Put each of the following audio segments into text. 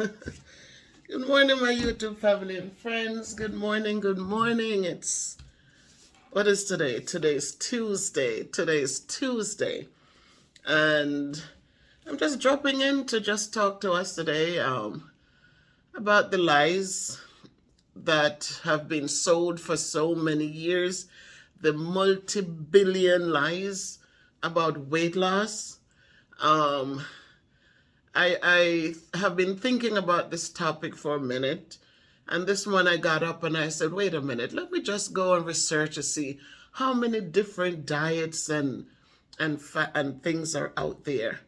Good morning, my YouTube family and friends. Good morning, good morning. What is today? Today's Tuesday. And I'm just dropping in to just talk to us today about the lies that have been sold for so many years, the multi-billion lies about weight loss. Um, I have been thinking about this topic for a minute, and this one I got up and I said, wait a minute, let me just go and research to see how many different diets and things are out there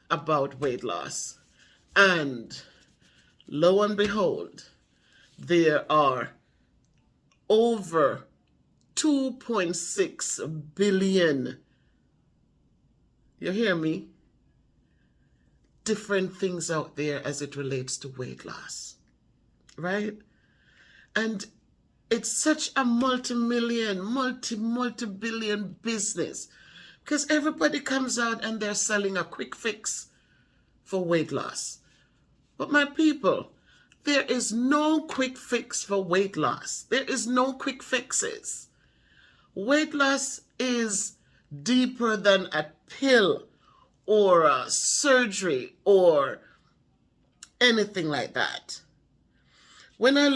about weight loss. And lo and behold, there are over 2.6 billion, you hear me, different things out there as it relates to weight loss, right? And it's such a multi-million, multi-billion business because everybody comes out and they're selling a quick fix for weight loss. But my people, there is no quick fix for weight loss. There is no quick fixes. Weight loss is deeper than a pill or a surgery or anything like that. When I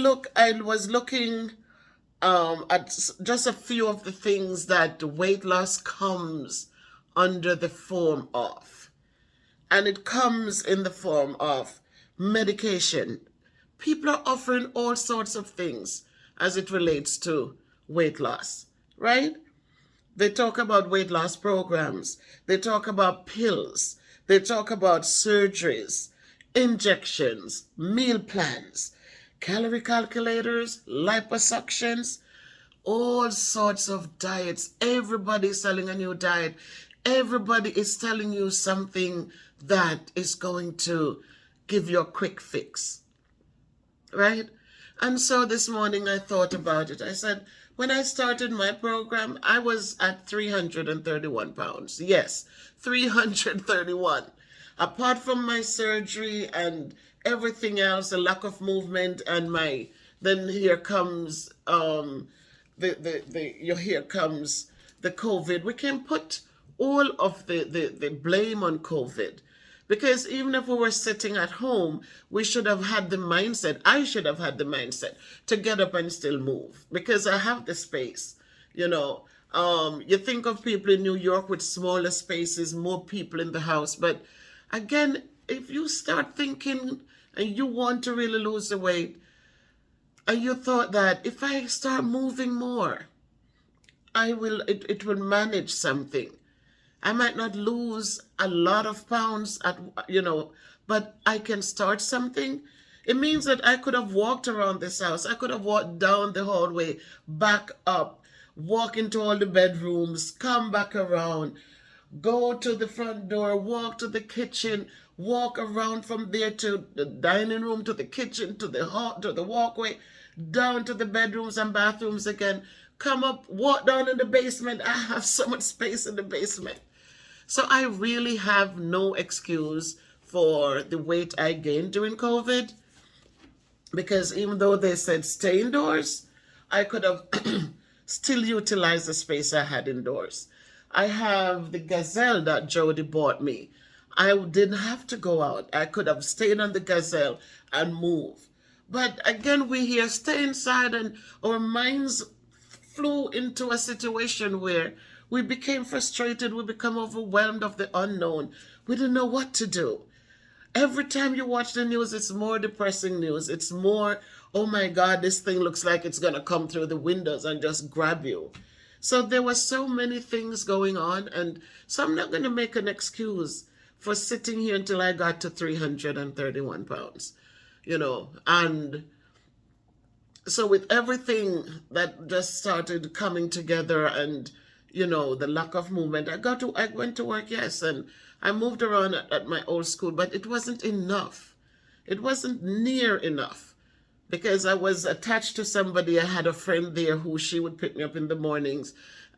was looking at just a few of the things that weight loss comes under the form of. And it comes in the form of medication. People are offering all sorts of things as it relates to weight loss, right? They talk about weight loss programs. They talk about pills. They talk about surgeries, injections, meal plans, calorie calculators, liposuctions, all sorts of diets. Everybody's selling a new diet. Everybody is telling you something that is going to give you a quick fix, right? And so this morning I thought about it. I said, when I started my program, I was at 331 pounds. Yes, 331. Apart from my surgery and everything else, the lack of movement and then here comes here comes the COVID. We can put all of the blame on COVID. Because even if we were sitting at home, we should have had the mindset, I should have had the mindset to get up and still move because I have the space, you know. You think of people in New York with smaller spaces, more people in the house. But again, if you start thinking and you want to really lose the weight, and you thought that if I start moving more, it will manage something. I might not lose a lot of pounds but I can start something. It means that I could have walked around this house. I could have walked down the hallway, back up, walk into all the bedrooms, come back around, go to the front door, walk to the kitchen, walk around from there to the dining room, to the kitchen, to the hall, to the walkway, down to the bedrooms and bathrooms again, come up, walk down in the basement. I have so much space in the basement. So I really have no excuse for the weight I gained during COVID, because even though they said stay indoors, I could have still utilized the space I had indoors. I have the Gazelle that Jody bought me. I didn't have to go out. I could have stayed on the Gazelle and move. But again, we here stay inside, and our minds flew into a situation where we became frustrated. We become overwhelmed of the unknown. We didn't know what to do. Every time you watch the news, it's more depressing news. It's more, oh my God, this thing looks like it's going to come through the windows and just grab you. So there were so many things going on. And so I'm not going to make an excuse for sitting here until I got to 331 pounds, And so with everything that just started coming together and the lack of movement, I went to work, yes, and I moved around at my old school, but it wasn't enough. It wasn't near enough because I was attached to somebody. I had a friend there who she would pick me up in the mornings,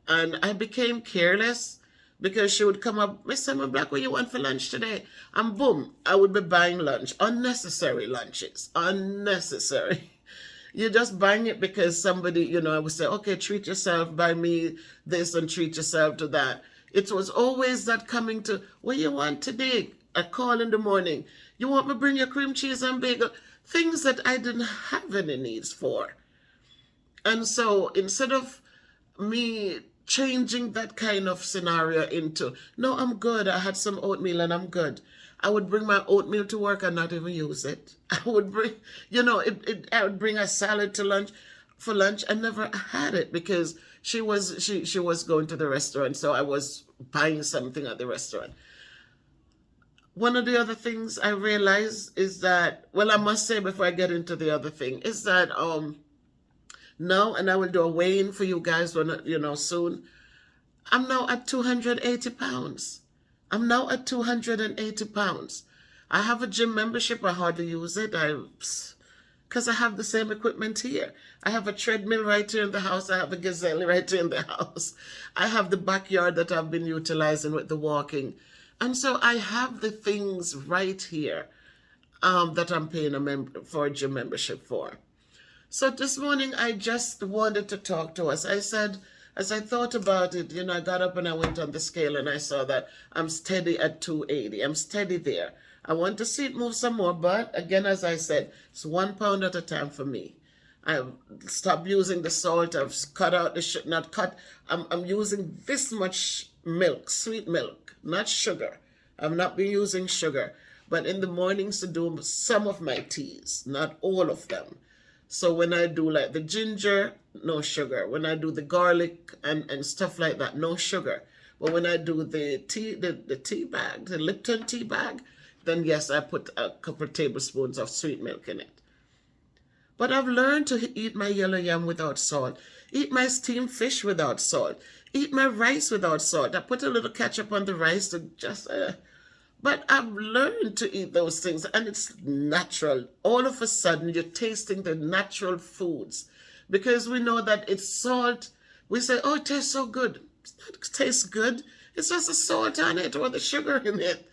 and I became careless because she would come up, Miss Summer Black, what you want for lunch today? And boom, I would be buying lunch. Unnecessary lunches. Unnecessary. You're just buying it because somebody, I would say, okay, treat yourself, buy me this and treat yourself to that. It was always that coming to, what you want today? A call in the morning. You want me to bring your cream cheese and bagel? Things that I didn't have any needs for. And so instead of me changing that kind of scenario into, no, I'm good, I had some oatmeal and I'm good, I would bring my oatmeal to work and not even use it. I would bring, I would bring a salad to lunch, for lunch. I never had it because she was going to the restaurant, so I was buying something at the restaurant. One of the other things I realized is that, well, I must say before I get into the other thing, is that now, and I will do a weigh-in for you guys when soon. I'm now at 280 pounds. I'm now at 280 pounds. I have a gym membership. I hardly use it. Because I have the same equipment here. I have a treadmill right here in the house. I have a gazelle right here in the house. I have the backyard that I've been utilizing with the walking. And so I have the things right here that I'm paying for a gym membership for. So this morning, I just wanted to talk to us. I said, as I thought about it, I got up and I went on the scale and I saw that I'm steady at 280. I'm steady there. I want to see it move some more, but again, as I said, it's 1 pound at a time for me. I've stopped using the salt. I've cut out the not cut. I'm using this much milk, sweet milk, not sugar. I've not been using sugar, but in the mornings to do some of my teas, not all of them. So when I do like the ginger, no sugar. When I do the garlic and stuff like that, no sugar. But when I do the tea, the tea bag, the Lipton tea bag, then yes, I put a couple of tablespoons of sweet milk in it. But I've learned to eat my yellow yam without salt, eat my steamed fish without salt, eat my rice without salt. I put a little ketchup on the rice to just... But I've learned to eat those things, and it's natural. All of a sudden, you're tasting the natural foods. Because we know that it's salt. We say, oh, it tastes so good. It tastes good. It's just the salt on it or the sugar in it.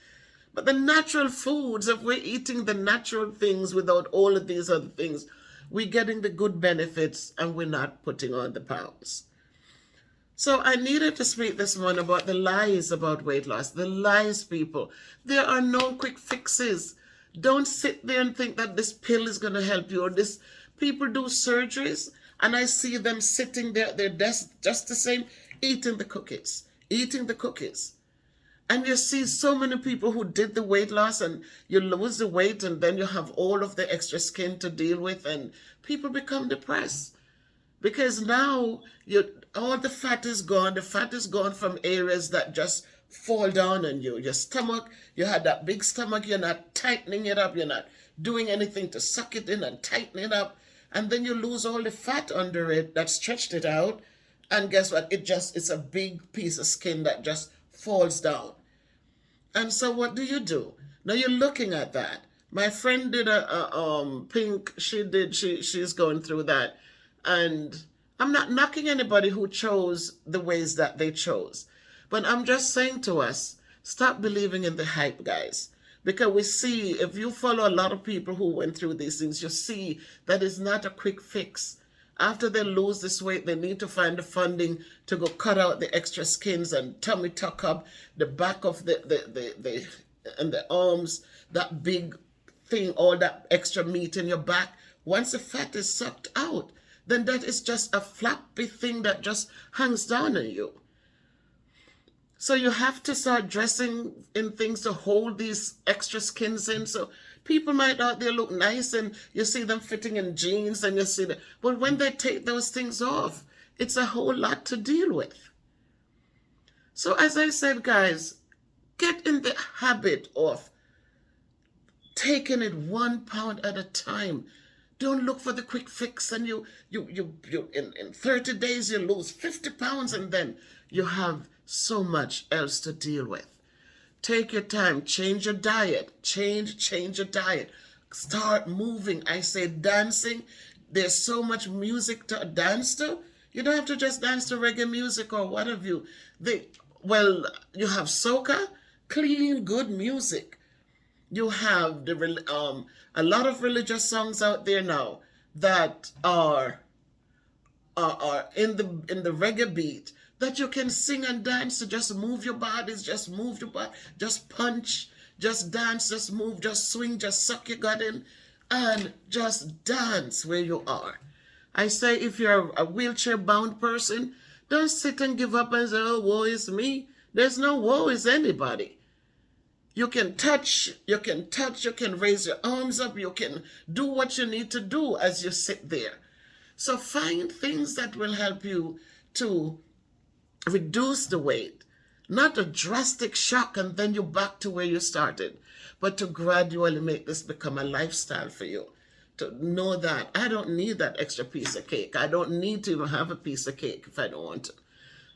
But the natural foods, if we're eating the natural things without all of these other things, we're getting the good benefits and we're not putting on the pounds. So I needed to speak this morning about the lies about weight loss. The lies, people. There are no quick fixes. Don't sit there and think that this pill is going to help you. Or this. People do surgeries and I see them sitting there at their desk just the same, eating the cookies. Eating the cookies. And you see so many people who did the weight loss and you lose the weight and then you have all of the extra skin to deal with and people become depressed. Because now all the fat is gone. The fat is gone from areas that just fall down on you. Your stomach, you had that big stomach, you're not tightening it up. You're not doing anything to suck it in and tighten it up. And then you lose all the fat under it that stretched it out. And guess what? It's a big piece of skin that just falls down. And so what do? Now you're looking at that. My friend did a pink, she's going through that. And I'm not knocking anybody who chose the ways that they chose. But I'm just saying to us, stop believing in the hype, guys. Because we see, if you follow a lot of people who went through these things, you see that it's not a quick fix. After they lose this weight, they need to find the funding to go cut out the extra skins and tummy tuck up the back of and the arms, that big thing, all that extra meat in your back. Once the fat is sucked out, then that is just a flappy thing that just hangs down on you. So you have to start dressing in things to hold these extra skins in. So people might out there look nice and you see them fitting in jeans and you see that. But when they take those things off, it's a whole lot to deal with. So as I said, guys, get in the habit of taking it 1 pound at a time. Don't look for the quick fix and you in 30 days you lose 50 pounds and then you have so much else to deal with. Take your time, change your diet, change your diet. Start moving. I say dancing. There's so much music to dance to. You don't have to just dance to reggae music or what have you. well, you have soca, clean, good music. You have a lot of religious songs out there now that are in the reggae beat that you can sing and dance to. Just move your bodies, just move your body, just punch, just dance, just move, just swing, just suck your gut in, and just dance where you are. I say, if you're a wheelchair bound person, don't sit and give up and say, oh, woe is me. There's no woe is anybody. You can touch, you can raise your arms up, you can do what you need to do as you sit there. So find things that will help you to reduce the weight. Not a drastic shock and then you're back to where you started, but to gradually make this become a lifestyle for you. To know that I don't need that extra piece of cake. I don't need to even have a piece of cake if I don't want to.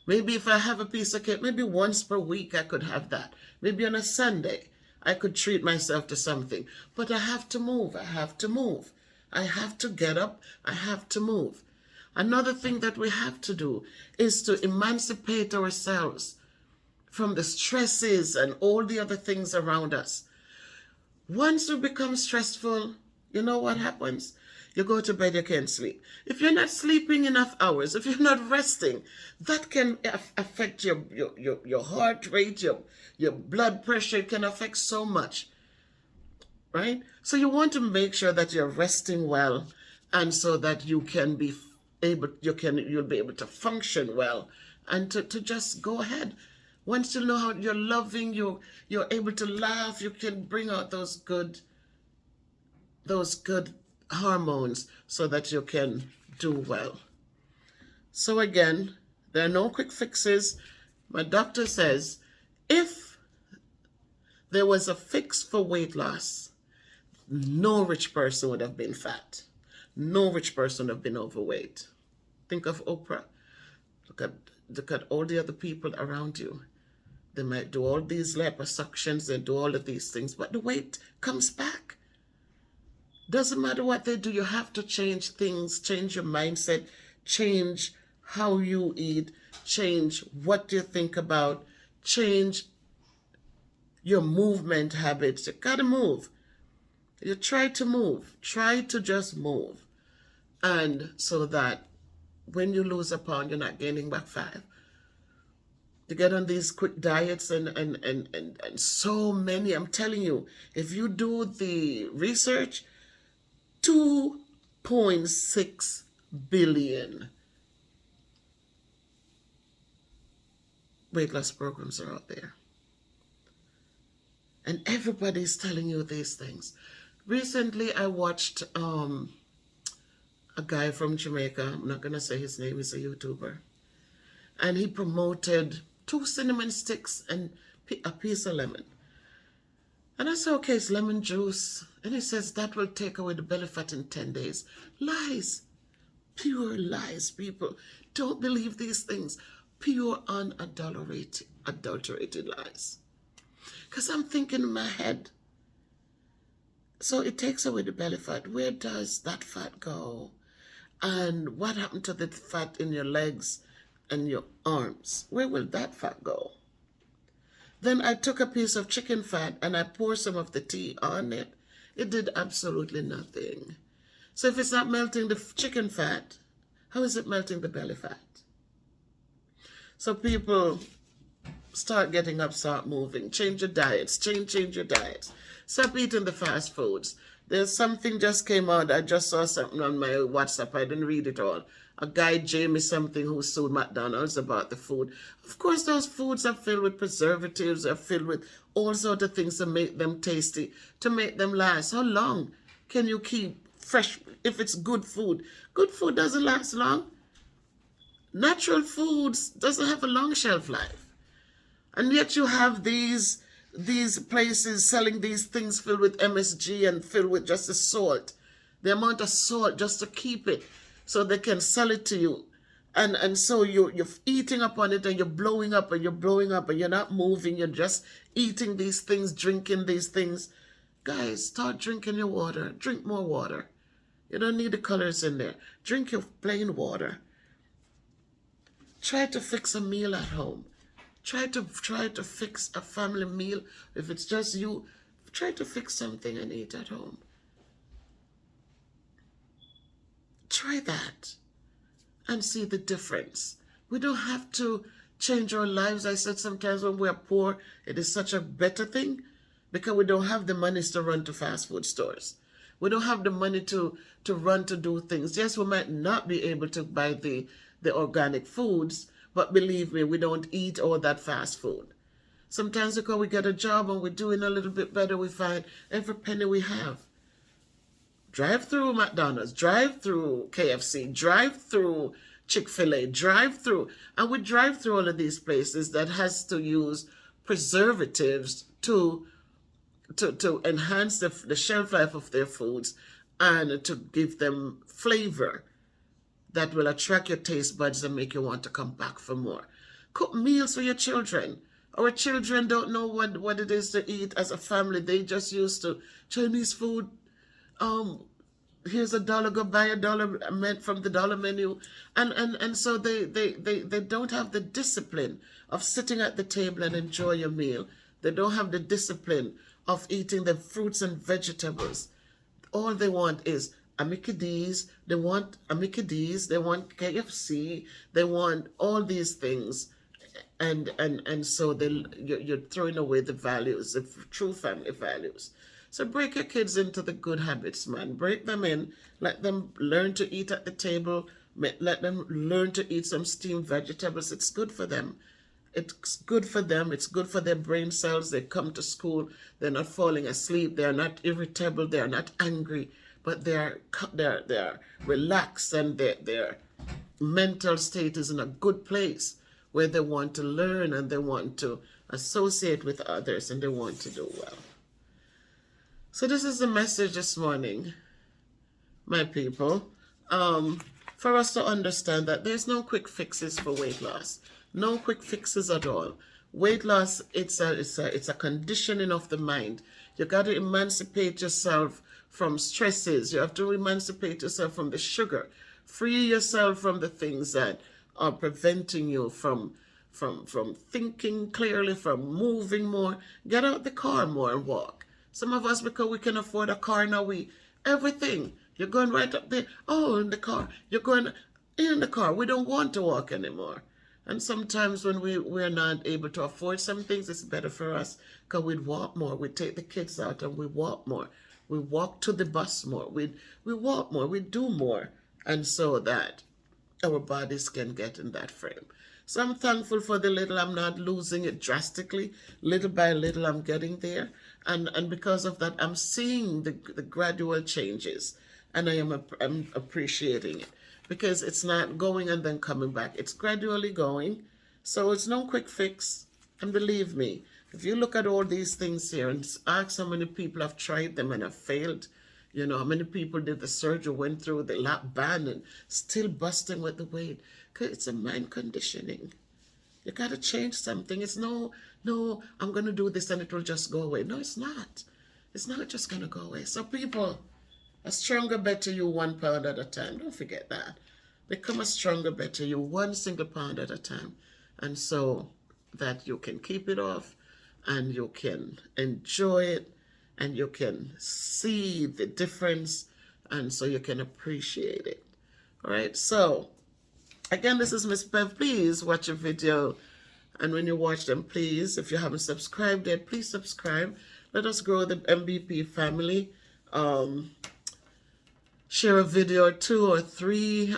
Maybe if I have a piece of cake, maybe once per week I could have that. Maybe on a Sunday I could treat myself to something. But I have to move. I have to move. I have to get up. I have to move. Another thing that we have to do is to emancipate ourselves from the stresses and all the other things around us. Once we become stressful, you know what happens? You go to bed, you can't sleep. If you're not sleeping enough hours, if you're not resting, that can affect your heart rate, your blood pressure. It can affect so much, right? So you want to make sure that you're resting well, and so that you can be able, you'll be able to function well, and to just go ahead. Once you know how you're loving, you're able to laugh, you can bring out those good hormones so that you can do well. So again, there are no quick fixes. My doctor says if there was a fix for weight loss, no rich person would have been fat. No rich person would have been overweight. Think of Oprah. Look at all the other people around you. They might do all these liposuctions, they do all of these things, but the weight comes back. Doesn't matter what they do, you have to change things, change your mindset, change how you eat, change what you think about, change your movement habits. You gotta move. You try to move. Try to just move. And so that when you lose a pound, you're not gaining back 5. To get on these quick diets and so many, I'm telling you, if you do the research, 2.6 billion weight loss programs are out there. And everybody's telling you these things. Recently, I watched a guy from Jamaica. I'm not going to say his name. He's a YouTuber. And he promoted 2 cinnamon sticks and a piece of lemon. And I said, okay, it's lemon juice. And he says that will take away the belly fat in 10 days. Lies. Pure lies, people. Don't believe these things. Pure, unadulterated lies. Because I'm thinking in my head, so it takes away the belly fat. Where does that fat go? And what happened to the fat in your legs and your arms? Where will that fat go? Then I took a piece of chicken fat and I poured some of the tea on it. It did absolutely nothing. So if it's not melting the chicken fat, how is it melting the belly fat? So people, start getting up, start moving, change your diets, change your diets. Stop eating the fast foods. There's something just came out. I just saw something on my WhatsApp. I didn't read it all. A guy, Jamie something, who sued McDonald's about the food. Of course, those foods are filled with preservatives, are filled with all sorts of things to make them tasty, to make them last. How long can you keep fresh if it's good food? Good food doesn't last long. Natural foods doesn't have a long shelf life. And yet you have these places selling these things filled with MSG and filled with just the salt. The amount of salt just to keep it so they can sell it to you. And so you're eating up on it and you're blowing up and you're not moving. You're just eating these things, drinking these things. Guys, start drinking your water. Drink more water. You don't need the colors in there. Drink your plain water. Try to fix a meal at home. Try to fix a family meal. If it's just you, try to fix something and eat at home. Try that and see the difference. We don't have to change our lives. I said sometimes when we're poor, it is such a better thing because we don't have the money to run to fast food stores. We don't have the money to run to do things. Yes, we might not be able to buy the organic foods, but believe me, we don't eat all that fast food. Sometimes because we get a job and we're doing a little bit better, we find every penny we have. Drive through McDonald's, drive through KFC, drive through Chick-fil-A, drive through, and we drive through all of these places that has to use preservatives to enhance the shelf life of their foods and to give them flavor that will attract your taste buds and make you want to come back for more. Cook meals for your children. Our children don't know what it is to eat as a family. They just used to Chinese food. Here's $1, go buy $1 from the dollar menu. And so they don't have the discipline of sitting at the table and enjoy your meal. They don't have the discipline of eating the fruits and vegetables. All they want is a Mickey D's, they want KFC, they want all these things. And so you're throwing away the values, the true family values. So break your kids into the good habits, man. Break them in. Let them learn to eat at the table. Let them learn to eat some steamed vegetables. It's good for them. It's good for them. It's good for their brain cells. They come to school. They're not falling asleep. They're not irritable. They're not angry. But they're relaxed and their mental state is in a good place where they want to learn and they want to associate with others and they want to do well. So this is the message this morning, my people, for us to understand that there's no quick fixes for weight loss. No quick fixes at all. Weight loss, it's a conditioning of the mind. You got to emancipate yourself from stresses. You have to emancipate yourself from the sugar. Free yourself from the things that are preventing you from thinking clearly, from moving more. Get out the car more and walk. Some of us, because we can afford a car now, everything. You're going right up there. Oh, in the car. You're going in the car. We don't want to walk anymore. And sometimes when we're not able to afford some things, it's better for us because we'd walk more. We take the kids out and we walk more. We walk to the bus more. We walk more. We do more. And so that our bodies can get in that frame. So I'm thankful for the little. I'm not losing it drastically. Little by little, I'm getting there. And because of that, I'm seeing the gradual changes. And I'm appreciating it. Because it's not going and then coming back. It's gradually going. So it's no quick fix. And believe me, if you look at all these things here and ask how many people have tried them and have failed, you know, how many people did the surgery, went through the lap band and still busting with the weight. Because it's a mind conditioning. You got to change something. It's no, I'm going to do this and it will just go away. No, it's not. It's not just going to go away. So people, a stronger, better you, 1 pound at a time. Don't forget that. Become a stronger, better you, 1 single pound at a time. And so that you can keep it off and you can enjoy it and you can see the difference and so you can appreciate it. All right. So again, this is Miss Bev. Please watch a video. And when you watch them, please, if you haven't subscribed yet, please subscribe. Let us grow the MBP family. Share a video or 2 or 3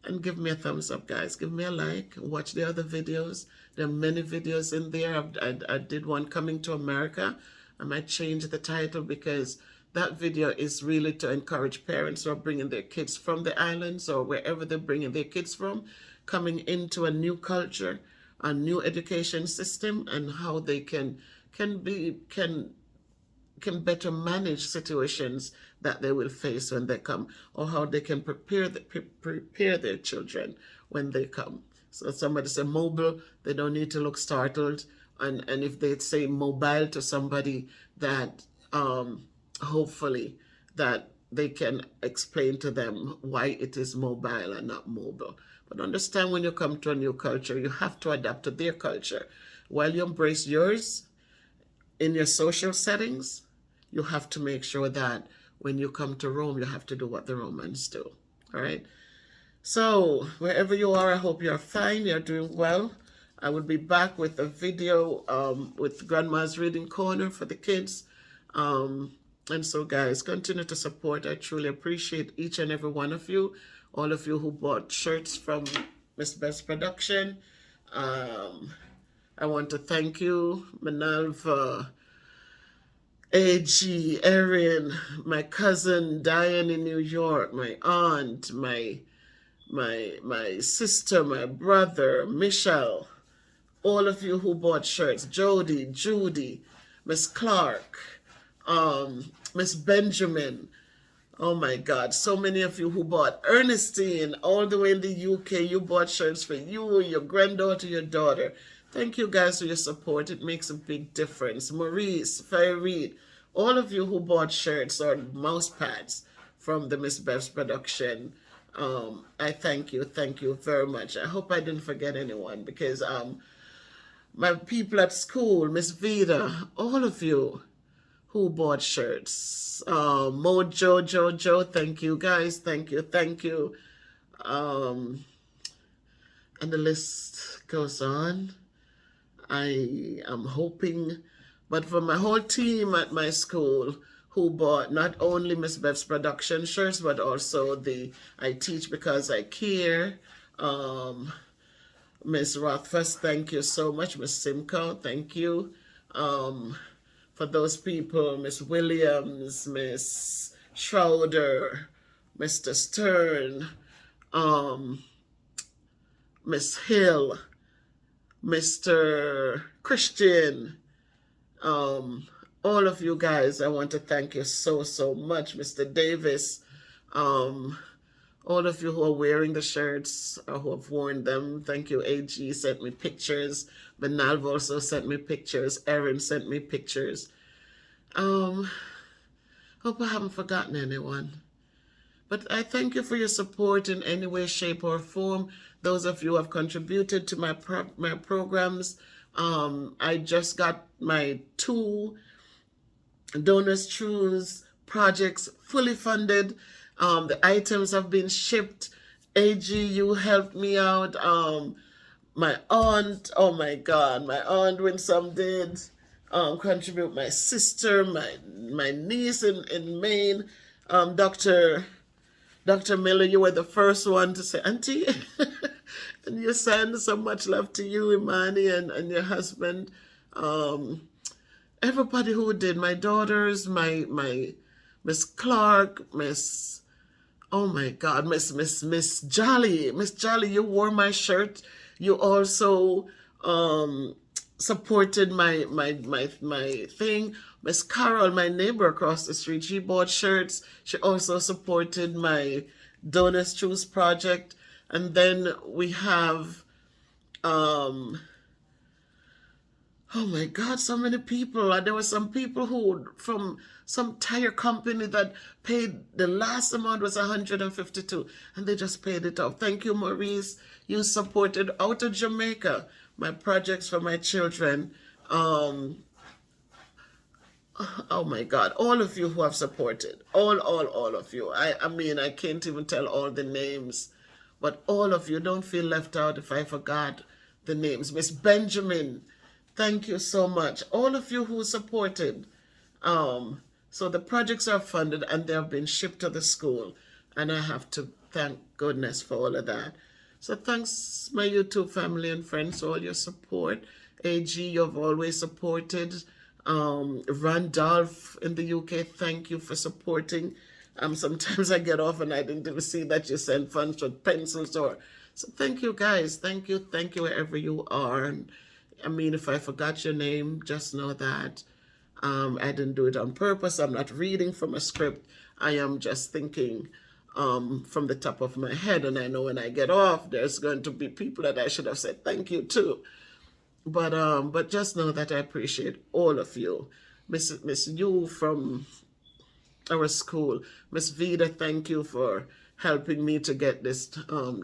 and give me a thumbs up, guys. Give me a like. Watch the other videos. There are many videos in there. I did one coming to America. I might change the title because that video is really to encourage parents who are bringing their kids from the islands or wherever they're bringing their kids from, coming into a new culture, a new education system, and how they can better manage situations that they will face when they come, or how they can prepare their children when they come. So somebody say mobile, they don't need to look startled. And if they say mobile to somebody, that hopefully that they can explain to them why it is mobile and not mobile. But understand, when you come to a new culture, you have to adapt to their culture. While you embrace yours in your social settings, you have to make sure that when you come to Rome, you have to do what the Romans do. All right? So, wherever you are, I hope you're fine, you're doing well. I will be back with a video with Grandma's Reading Corner for the kids. And so, guys, continue to support. I truly appreciate each and every one of you. All of you who bought shirts from Miss Beth's production. I want to thank you, Manalva, AG, Erin, my cousin Diane in New York, my aunt, my sister, my brother, Michelle, all of you who bought shirts, Jody, Judy, Miss Clark, Miss Benjamin. Oh my God, so many of you who bought. Ernestine, all the way in the UK, you bought shirts for you, your granddaughter, your daughter. Thank you guys for your support. It makes a big difference. Maurice, Faireed, all of you who bought shirts or mouse pads from the Miss Beth's production. I thank you very much. I hope I didn't forget anyone, because my people at school, Miss Vida, all of you who bought shirts. Mojo, Jojo, thank you guys, thank you. And the list goes on. I am hoping, but for my whole team at my school who bought not only Miss Beth's production shirts, but also the I Teach Because I Care. Miss Rothfuss, thank you so much. Miss Simcoe, thank you. For those people, Miss Williams, Miss Schroeder, Mr. Stern, Miss Hill, Mr. Christian, all of you guys, I want to thank you so much. Mr. Davis, all of you who are wearing the shirts or who have worn them, thank you. AG sent me pictures. Benalv also sent me pictures. Erin sent me pictures. Hope I haven't forgotten anyone. But I thank you for your support in any way, shape, or form. Those of you who have contributed to my programs. I just got my 2 Donors Truths projects fully funded. The items have been shipped. AG, you helped me out. My aunt, oh my God, my aunt Winsome did contribute. My sister, my niece in Maine, Dr. Miller, you were the first one to say, Auntie, and you send so much love to you, Imani, and your husband. Everybody who did, my daughters, my Miss Clark, Miss, oh my God, Miss Jolly. Miss Jolly, you wore my shirt. You also supported my thing. Miss Carol, my neighbor across the street, she bought shirts. She also supported my Donors Choose project. And then we have, oh my God, so many people. There were some people who, from some tire company that paid, the last amount was 152, and they just paid it off. Thank you, Maurice. You supported out of Jamaica my projects for my children. Oh my God, all of you who have supported, all of you. I mean, I can't even tell all the names, but all of you, don't feel left out if I forgot the names. Miss Benjamin, thank you so much. All of you who supported. So the projects are funded and they have been shipped to the school. And I have to thank goodness for all of that. So thanks, my YouTube family and friends, for all your support. AG, you've always supported. Randolph in the UK, thank you for supporting. Sometimes I get off and I didn't even see that you send funds for pencils or... So thank you, guys. Thank you wherever you are. And I mean, if I forgot your name, just know that I didn't do it on purpose. I'm not reading from a script. I am just thinking from the top of my head. And I know when I get off, there's going to be people that I should have said thank you to. But just know that I appreciate all of you. Miss Yu from our school. Miss Vida, thank you for helping me to get this,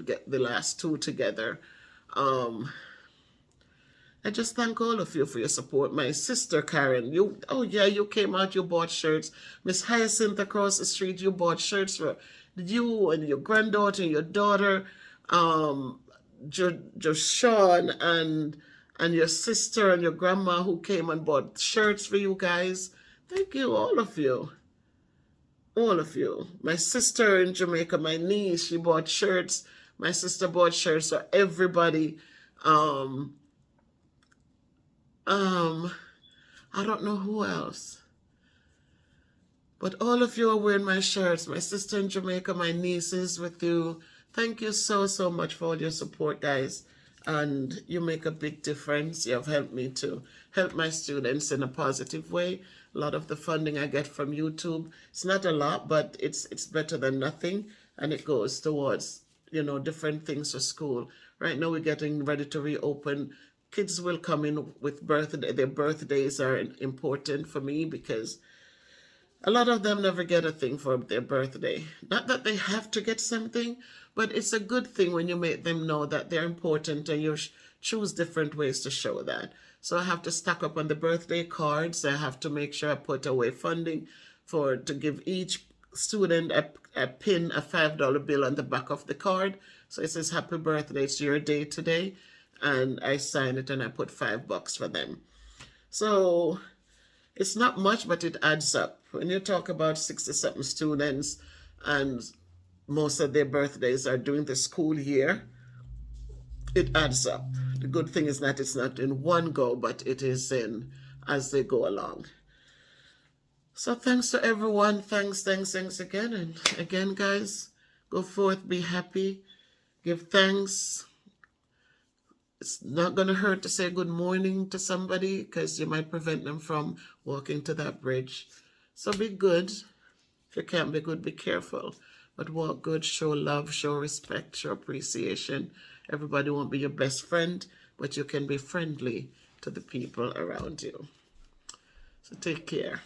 get the last two together. Um, I just thank all of you for your support. My sister Karen, oh yeah, you came out, you bought shirts. Miss Hyacinth across the street, you bought shirts for you and your granddaughter and your daughter, Sean and your sister and your grandma who came and bought shirts for you guys. Thank you, all of you. All of you. My sister in Jamaica, my niece, she bought shirts. My sister bought shirts for everybody. I don't know who else. But all of you are wearing my shirts. My sister in Jamaica, my nieces with you. Thank you so, so much for all your support, guys. And you make a big difference. You have helped me to help my students in a positive way. A lot of the funding I get from YouTube, it's not a lot, but it's better than nothing. And it goes towards, different things for school. Right now we're getting ready to reopen. Kids will come in with birthday. Their birthdays are important for me because a lot of them never get a thing for their birthday. Not that they have to get something, but it's a good thing when you make them know that they're important and you choose different ways to show that. So I have to stack up on the birthday cards. I have to make sure I put away funding to give each student a pin, a $5 bill on the back of the card. So it says, happy birthday, it's your day today. And I sign it and I put $5 for them. So it's not much, but it adds up. When you talk about 60-something students and most of their birthdays are during the school year, it adds up. The good thing is that it's not in one go, but it is in as they go along. So thanks to everyone. Thanks again. And again, guys, go forth, be happy, give thanks. It's not going to hurt to say good morning to somebody because you might prevent them from walking to that bridge. So be good. If you can't be good, be careful. But walk good, show love, show respect, show appreciation. Everybody won't be your best friend, but you can be friendly to the people around you. So take care.